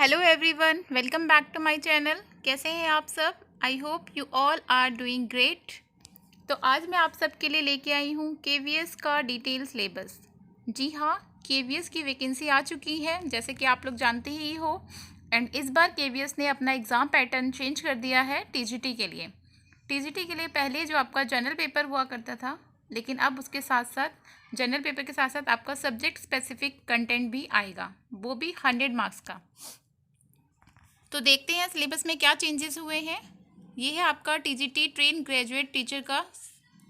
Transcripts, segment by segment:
Hello everyone, welcome back to my channel. कैसे हैं आप सब? I hope you all are doing great. तो आज मैं आप सबके लिए लेके आई हूँ केवीएस का डिटेल सिलेबस। जी हाँ, केवीएस की वैकेंसी आ चुकी है, जैसे कि आप लोग जानते ही हो। एंड इस बार केवीएस ने अपना एग्ज़ाम पैटर्न चेंज कर दिया है टीजीटी के लिए। टीजीटी के लिए पहले जो आपका जनरल पेपर हुआ करता था, लेकिन अब उसके साथ साथ जनरल पेपर के साथ साथ आपका सब्जेक्ट स्पेसिफिक कंटेंट भी आएगा, वो भी 100 मार्क्स का। तो देखते हैं सिलेबस में क्या चेंजेस हुए हैं। ये है आपका टीजीटी ट्रेन ग्रेजुएट टीचर का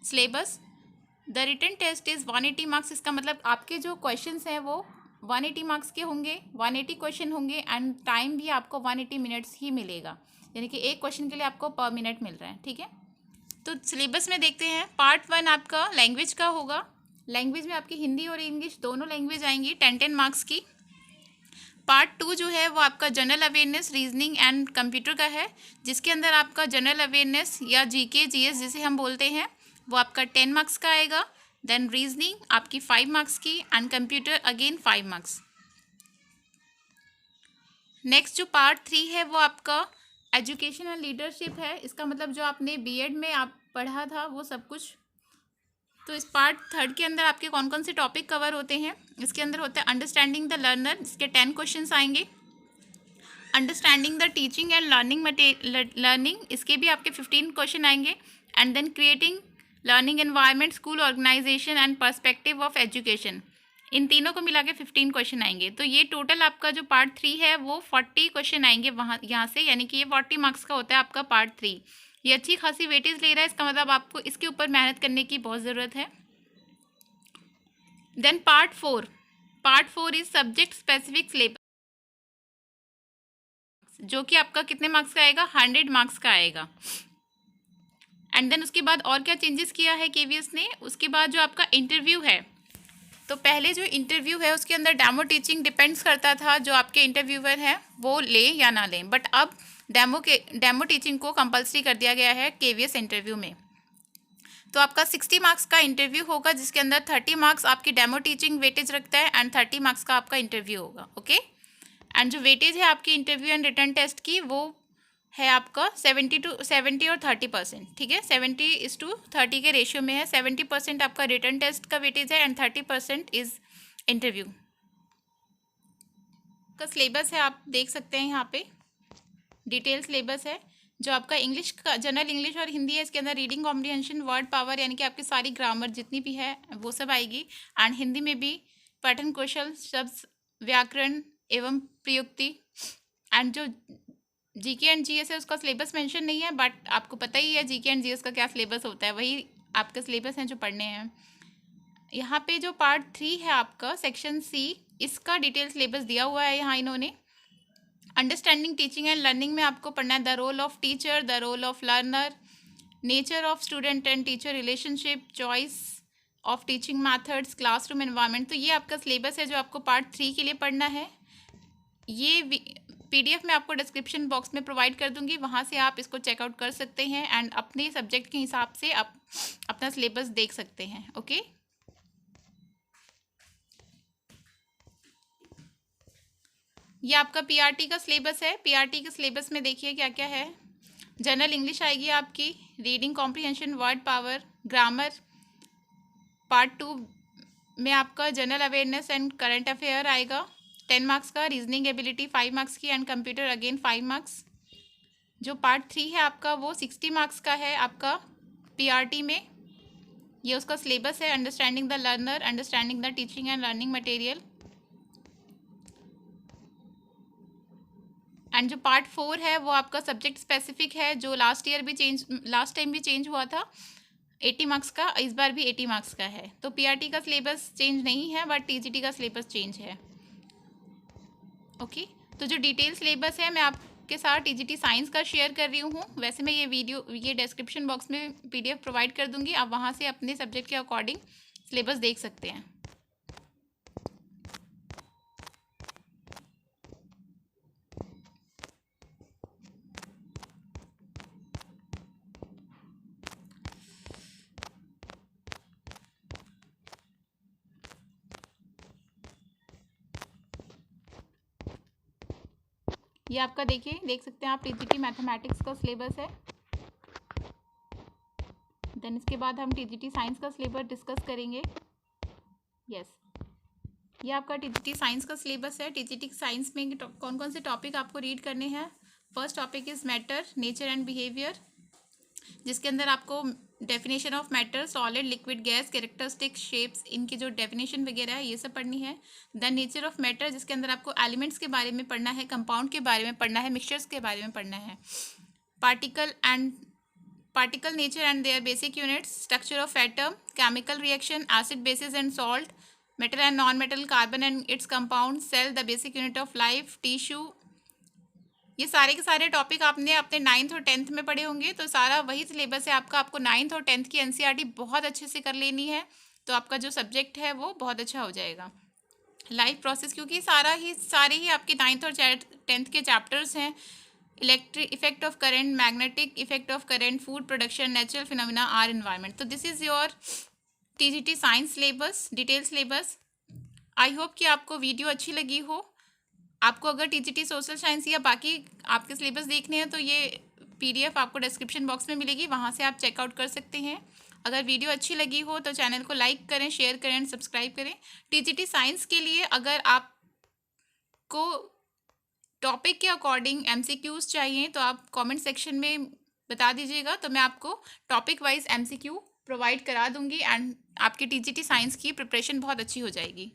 सिलेबस। The written test is 180 marks. इसका मतलब आपके जो क्वेश्चंस हैं वो 180 मार्क्स के होंगे, 180 क्वेश्चन होंगे एंड टाइम भी आपको 180 मिनट्स ही मिलेगा, यानी कि एक क्वेश्चन के लिए आपको पर मिनट मिल रहा है। ठीक है, तो सिलेबस में देखते हैं। पार्ट 1 आपका लैंग्वेज का होगा। लैंग्वेज में आपकी हिंदी और इंग्लिश दोनों लैंग्वेज आएंगी 10-10 मार्क्स की। पार्ट 2 जो है वो आपका general awareness, reasoning and computer का है, जिसके अंदर आपका जनरल अवेयरनेस या जीके जीएस जिसे हम बोलते हैं वो आपका 10 मार्क्स का आएगा। देन रीजनिंग आपकी 5 मार्क्स की and computer again 5 marks. Next जो पार्ट 3 है वो आपका एजुकेशन एंड लीडरशिप है। इसका मतलब जो आपने बीएड में आप पढ़ा था वो सब कुछ। तो इस पार्ट 3 के अंदर आपके कौन कौन से टॉपिक कवर होते हैं? इसके अंदर होता है अंडरस्टैंडिंग द लर्नर, इसके 10 क्वेश्चंस आएंगे। Understanding the teaching and learning, इसके भी आपके 15 क्वेश्चन आएंगे। And then creating learning environment, school organization and perspective of education, इन तीनों को मिला के 15 क्वेश्चन आएंगे। तो ये टोटल आपका जो पार्ट 3 है वो 40 क्वेश्चन आएंगे वहाँ यहाँ से, यानी कि ये 40 मार्क्स का होता है आपका पार्ट 3। ये अच्छी खासी वेटेज ले रहा है, इसका मतलब आपको इसके ऊपर मेहनत करने की बहुत ज़रूरत है। Then part 4 is subject specific syllabus, जो कि आपका कितने मार्क्स का आएगा? 100 मार्क्स का आएगा। एंड देन उसके बाद और क्या चेंजेस किया है केवीएस ने? उसके बाद जो आपका इंटरव्यू है, तो पहले जो इंटरव्यू है उसके अंदर डेमो टीचिंग डिपेंड्स करता था जो आपके इंटरव्यूअर हैं वो ले या ना लें, बट अब डेमो टीचिंग को कंपलसरी कर दिया गया है केवीएस इंटरव्यू में। तो आपका 60 मार्क्स का इंटरव्यू होगा, जिसके अंदर 30 मार्क्स आपकी डेमो टीचिंग वेटेज रखता है एंड 30 मार्क्स का आपका इंटरव्यू होगा। ओके, एंड जो वेटेज है आपकी इंटरव्यू एंड रिटर्न टेस्ट की वो है आपका 70 और 30%। ठीक है, 70:30 के रेशियो में है। 70% आपका रिटर्न टेस्ट का वेटेज है एंड 30% इज़ इंटरव्यू का। सिलेबस है, आप देख सकते हैं यहाँ पे डिटेल सिलेबस है। जो आपका इंग्लिश का जनरल इंग्लिश और हिंदी है, इसके अंदर रीडिंग कॉम्प्रिहेंशन, वर्ड पावर, यानी कि आपकी सारी ग्रामर जितनी भी है वो सब आएगी। एंड हिंदी में भी पैटर्न कौशल, शब्द, व्याकरण एवं प्रयुक्ति। एंड जो जीके एंड जीएस है उसका सिलेबस मेंशन नहीं है, बट आपको पता ही है जीके एंड जीएस का क्या सिलेबस होता है, वही आपका सिलेबस है जो पढ़ने हैं। यहाँ पे जो पार्ट 3 है आपका सेक्शन सी, इसका डिटेल सिलेबस दिया हुआ है यहाँ इन्होंने। अंडरस्टैंडिंग टीचिंग एंड लर्निंग में आपको पढ़ना है the role of teacher, the role of learner, nature of student and teacher relationship, choice of teaching methods, classroom environment. तो ये आपका सिलेबस है जो आपको पार्ट 3 के लिए पढ़ना है। ये पीडीएफ में आपको डिस्क्रिप्शन बॉक्स में प्रोवाइड कर दूंगी, वहाँ से आप इसको चेकआउट कर सकते हैं एंड अपने सब्जेक्ट के हिसाब से आप अपना सिलेबस देख सकते हैं। ओके, ये आपका पीआरटी का सिलेबस है। पीआरटी के सिलेबस में देखिए क्या क्या है। जनरल इंग्लिश आएगी आपकी, reading comprehension, word power, grammar. Part 2 में आपका general awareness and current affair आएगा 10 मार्क्स का, रीजनिंग एबिलिटी 5 मार्क्स की एंड कंप्यूटर अगेन 5 मार्क्स। जो पार्ट 3 है आपका वो 60 मार्क्स का है आपका पीआरटी में। ये उसका सिलेबस है। Understanding the learner, understanding the teaching and learning material. And जो पार्ट 4 है वो आपका सब्जेक्ट स्पेसिफिक है, जो लास्ट टाइम भी चेंज हुआ था। 80 मार्क्स का, इस बार भी 80 मार्क्स का है। तो पीआरटी का सिलेबस चेंज नहीं है, बट टीजीटी का सिलेबस चेंज है। ओके, तो जो डिटेल सिलेबस है मैं आपके साथ टीजीटी साइंस का शेयर कर रही हूँ। वैसे मैं ये डिस्क्रिप्शन बॉक्स में पीडीएफ प्रोवाइड कर दूँगी, आप वहाँ से अपने सब्जेक्ट के अकॉर्डिंग सिलेबस देख सकते हैं। ये आपका देखिए, देख सकते हैं आप, टीजीटी मैथमेटिक्स का सिलेबस है। देन इसके बाद हम टीजीटी साइंस का सिलेबस डिस्कस करेंगे। यस, ये आपका टीजीटी साइंस का सिलेबस है। टीजीटी साइंस में कौन कौन से टॉपिक आपको रीड करने हैं। First topic is matter, nature and behaviour, जिसके अंदर आपको definition of matter, solid, liquid, gas, characteristic, shapes, इनकी जो डेफिनेशन वगैरह है ये सब पढ़नी है। द नेचर ऑफ मैटर, जिसके अंदर आपको एलिमेंट्स के बारे में पढ़ना है, कंपाउंड के बारे में पढ़ना है, मिक्सचर्स के बारे में पढ़ना है। Particle nature and their basic units, structure of atom, chemical reaction, acid, bases and salt, metal and non metal, carbon and its compound, cell, the basic unit of life, tissue. ये सारे के सारे topic आपने अपने 9th और 10th में पढ़े होंगे, तो सारा वही सिलेबस है आपका। आपको 9th और 10th की एनसीईआरटी बहुत अच्छे से कर लेनी है, तो आपका जो सब्जेक्ट है वो बहुत अच्छा हो जाएगा। लाइफ प्रोसेस, क्योंकि सारे ही आपके 9th और 10th के चैप्टर्स हैं। Electric effect of current, magnetic effect of current, food production, natural phenomena, our environment. तो this is your TGT science syllabus, detail syllabus. I hope कि आपको वीडियो अच्छी लगी हो। आपको अगर टीजीटी सोशल साइंस या बाकी आपके सिलेबस देखने हैं तो ये पीडीएफ आपको डिस्क्रिप्शन बॉक्स में मिलेगी, वहाँ से आप चेकआउट कर सकते हैं। अगर वीडियो अच्छी लगी हो तो चैनल को लाइक करें, शेयर करें एंड सब्सक्राइब करें। टीजीटी साइंस के लिए अगर आपको टॉपिक के अकॉर्डिंग एमसीक्यूज़ चाहिए तो आप कमेंट सेक्शन में बता दीजिएगा, तो मैं आपको टॉपिक वाइज एमसीक्यू प्रोवाइड करा दूंगी एंड आपकी टीजीटी साइंस की प्रिपरेशन बहुत अच्छी हो जाएगी।